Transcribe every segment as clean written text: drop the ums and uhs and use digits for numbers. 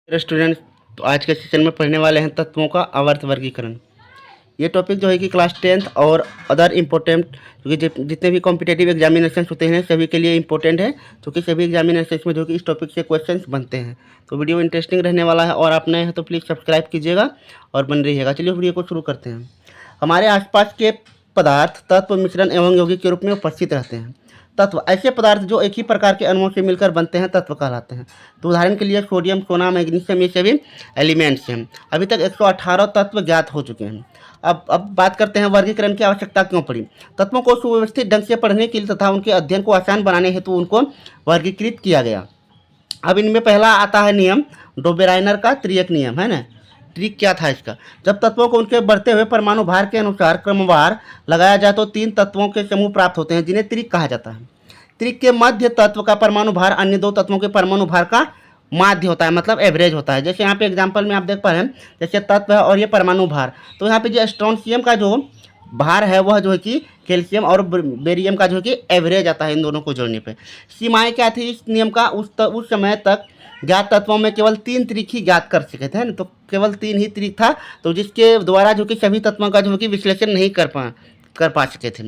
मेरे स्टूडेंट, तो आज के सेशन में पढ़ने वाले हैं तत्वों का आवर्त वर्गीकरण। ये टॉपिक जो है कि क्लास 10th और अदर इम्पोर्टेंट, क्योंकि जितने भी कॉम्पिटेटिव एग्जामिनेशन होते हैं सभी के लिए इम्पोर्टेंट है, क्योंकि सभी एग्जामिनेशन में जो कि इस टॉपिक से क्वेश्चंस बनते हैं। तो वीडियो इंटरेस्टिंग रहने वाला है और आप नए हैं तो प्लीज़ सब्सक्राइब कीजिएगा और बन रहिएगा। चलिए वीडियो को शुरू करते हैं। हमारे आसपास के पदार्थ तत्व मिश्रण एवं यौगिक के रूप में उपस्थित रहते हैं। तत्व ऐसे पदार्थ जो एक ही प्रकार के अणुओं से मिलकर बनते हैं तत्व कहलाते हैं। तो उदाहरण के लिए सोडियम, सोना, मैग्नीशियम, ये सभी एलिमेंट्स हैं। अभी तक 118 तत्व ज्ञात हो चुके हैं। अब बात करते हैं वर्गीकरण की आवश्यकता क्यों पड़ी। तत्वों को सुव्यवस्थित ढंग से पढ़ने के लिए तथा उनके अध्ययन को आसान बनाने हेतु उनको वर्गीकृत किया गया। अब इनमें पहला आता है नियम डोबेराइनर का त्रिक नियम, है ना। ट्रिक क्या था इसका? जब तत्वों को उनके बढ़ते हुए परमाणु भार के अनुसार क्रमवार लगाया जाए तो 3 तत्वों के समूह प्राप्त होते हैं, जिन्हें त्रिक कहा जाता है। त्रिक के मध्य तत्व का परमाणु भार अन्य 2 तत्वों के परमाणु भार का माध्य होता है, मतलब एवरेज होता है। जैसे यहाँ पे एग्जांपल में आप देख पा रहे हैं, जैसे तत्व है और ये परमाणु भार, तो यहाँ पे जो स्ट्रोंशियम का जो भार है वह जो है कि कैल्शियम और बेरियम का जो है कि एवरेज आता है इन दोनों को जोड़ने पे। सीमाएं क्या थी इस नियम का? उस समय तक ज्ञात तत्वों में केवल 3 त्रिक ही ज्ञात कर सके थे ना, तो केवल 3 ही त्रिक था, तो जिसके द्वारा जो कि सभी तत्वों का जो है कि विश्लेषण नहीं कर पा सके थे।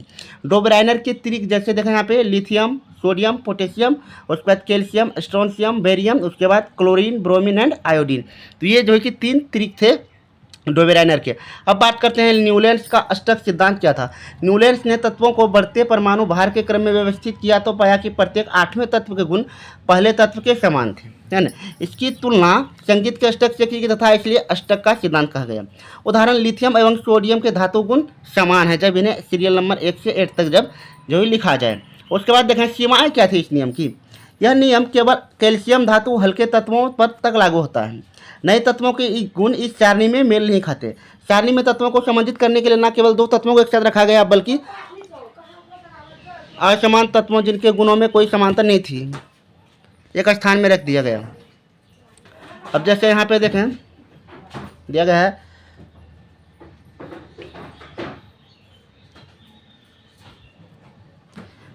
डोबराइनर के त्रिक जैसे देखें यहाँ पे लिथियम, सोडियम, पोटेशियम, उसके बाद कैल्शियम, स्ट्रोंशियम, बेरियम, उसके बाद क्लोरीन, ब्रोमीन एंड आयोडीन। तो ये जो है कि 3 त्रिक थे डोबेराइनर के। अब बात करते हैं न्यूलैंड्स का अष्टक सिद्धांत क्या था। न्यूलैंड्स ने तत्वों को बढ़ते परमाणु भार के क्रम में व्यवस्थित किया तो पाया कि प्रत्येक 8वें तत्व के गुण पहले तत्व के समान थे, है ना। इसकी तुलना संगीत के अष्टक से की गई तथा इसलिए अष्टक का सिद्धांत कहा गया। उदाहरण लिथियम एवं सोडियम के धातु गुण समान है जब इन्हें सीरियल नंबर 1 से 8 तक जब जो ही लिखा जाए। उसके बाद देखें सीमाएँ क्या थी इस नियम की। यह नियम केवल कैल्शियम धातु हल्के तत्वों पर तक लागू होता है। नए तत्वों के गुण इस सारणी में मेल नहीं खाते। सारणी में तत्वों को संबंधित करने के लिए न केवल 2 तत्वों को एक साथ रखा गया बल्कि असमान तत्वों जिनके गुणों में कोई समानता नहीं थी एक स्थान में रख दिया गया। अब जैसे यहाँ पे देखें दिया गया है,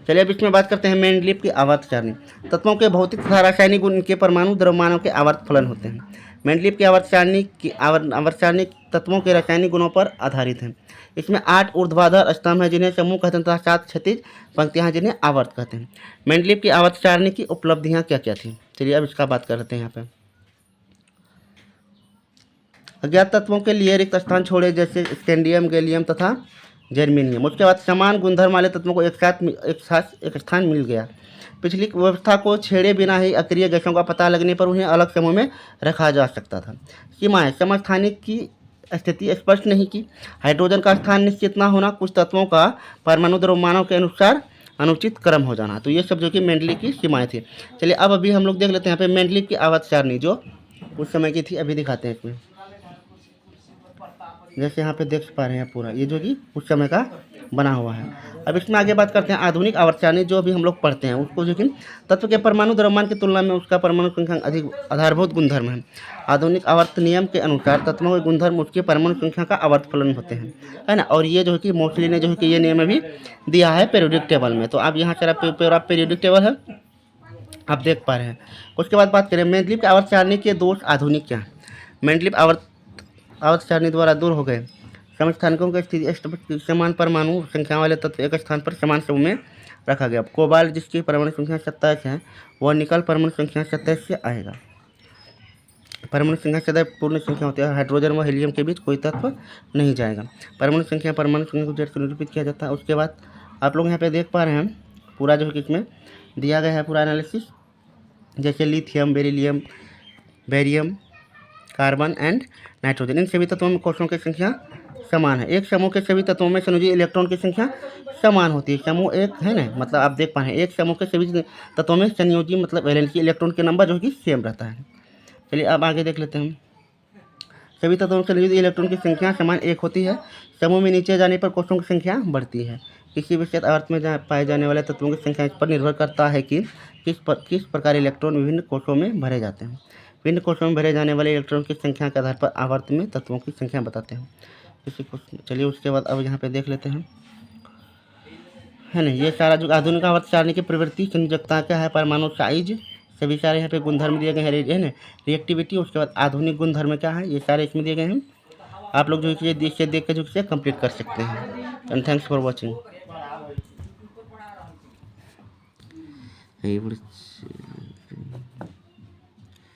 चलिए अब इसमें बात करते हैं मेंडलीव की आवर्त सारणी। तत्वों के भौतिक तथा रासायनिक गुण इनके परमाणु द्रव्यमानों के आवर्त फलन होते हैं। मेंडलीव की आवर्त सारणी तत्वों के रासायनिक गुणों पर आधारित है। इसमें 8 ऊर्ध्वाधर स्तंभ हैं जिन्हें समूह कहते हैं तथा 7 क्षैतिज पंक्तियां हैं जिन्हें आवर्त कहते हैं। मेंडलीव की आवर्त सारणी की उपलब्धियां क्या क्या थी, चलिए अब इसका बात करते हैं। यहाँ पे अज्ञात तत्वों के लिए रिक्त स्थान छोड़े जैसे स्कैंडियम, गैलियम तथा जर्मेनियम। उसके बाद समान गुणधर्म वाले तत्वों को एक स्थान मिल गया। पिछली व्यवस्था को छेड़े बिना ही अक्रिय गैसों का पता लगने पर उन्हें अलग समूह में रखा जा सकता था। सीमाएं समस्थानिक की स्थिति स्पष्ट नहीं की। हाइड्रोजन का स्थान निश्चित न होना, कुछ तत्वों का परमाणु द्रव्यमानों के अनुसार अनुचित क्रम हो जाना। तो ये सब जो कि मेंडलीव की सीमाएं थी। चलिए अब अभी हम लोग देख लेते हैं यहाँ पे मेंडलीव की आवर्त सारणी जो उस समय की थी, अभी दिखाते हैं इसमें। जैसे यहाँ पे देख पा रहे हैं पूरा ये जो कि उस समय का बना हुआ है। अब इसमें आगे बात करते हैं आधुनिक आवर्त सारणी जो अभी हम लोग पढ़ते हैं उसको, जो कि तत्व के परमाणु द्रव्यमान की तुलना में उसका परमाणु संख्या अधिक आधारभूत गुणधर्म है। आधुनिक आवर्त नियम के अनुसार तत्वों के गुणधर्म उसके परमाणु संख्या का आवर्त फलन होते हैं, है ना। और ये जो है कि मोस्टली ने जो है कि ये नियम भी दिया है पीरियोडिक टेबल में। तो आप यहाँ सारा पीरियोडिक टेबल है आप देख पा रहे हैं। उसके बाद बात करें मेंडलीव की आवर्त सारणी के दोष आधुनिक क्या है। मेंडलीव आवर्त सारणी द्वारा दूर हो गए। समस्थानिकों की स्थिति समान परमाणु संख्या वाले तत्व एक स्थान पर समान समूह में रखा गया। कोबाल्ट जिसकी परमाणु संख्या 27 है वह निकल परमाणु संख्या 27 से आएगा। परमाणु संख्या सदैव पूर्ण संख्या होती है। हाइड्रोजन व हीलियम के बीच कोई तत्व नहीं जाएगा। परमाणु संख्या को जेड से निरूपित किया जाता है। उसके बाद आप लोग यहाँ पे देख पा रहे हैं पूरा जो है इसमें दिया गया है पूरा एनालिसिस, जैसे lithium, beryllium, barium, carbon and nitrogen, इन सभी तत्वों में कोषों की संख्या समान है। एक समूह के सभी तत्वों में संयोजी इलेक्ट्रॉन की संख्या समान होती है। समूह एक है ना, मतलब आप देख पा रहे हैं एक समूह के सभी तत्वों में संयोजी मतलब वैलेंसी इलेक्ट्रॉन के नंबर जो कि सेम रहता है। चलिए अब आगे देख लेते हैं। सभी तत्वों में संयोजी इलेक्ट्रॉन की संख्या समान एक होती है। समूह में नीचे जाने पर कोषों की संख्या बढ़ती है। किसी विशेष आवर्त में पाए जाने वाले तत्वों की संख्या इस पर निर्भर करता है कि किस प्रकार इलेक्ट्रॉन विभिन्न कोषों में भरे जाते हैं। विभिन्न कोषों में भरे जाने वाले इलेक्ट्रॉन की संख्या के आधार पर आवर्त में तत्वों की संख्या बताते हैं। किसी को चलिए उसके बाद अब यहाँ पे देख लेते हैं, है ना। ये सारा जो आधुनिक आवर्त सारणी की प्रवृत्ति संयोजकता क्या है, परमाणु साइज सभी सारे यहाँ पे गुणधर्म दिए गए हैं, है ना, रिएक्टिविटी, उसके बाद आधुनिक गुणधर्म क्या है, ये सारे इसमें दिए गए हैं। आप लोग जो है इससे देख के जो है कंप्लीट कर सकते हैं। And thanks for watching.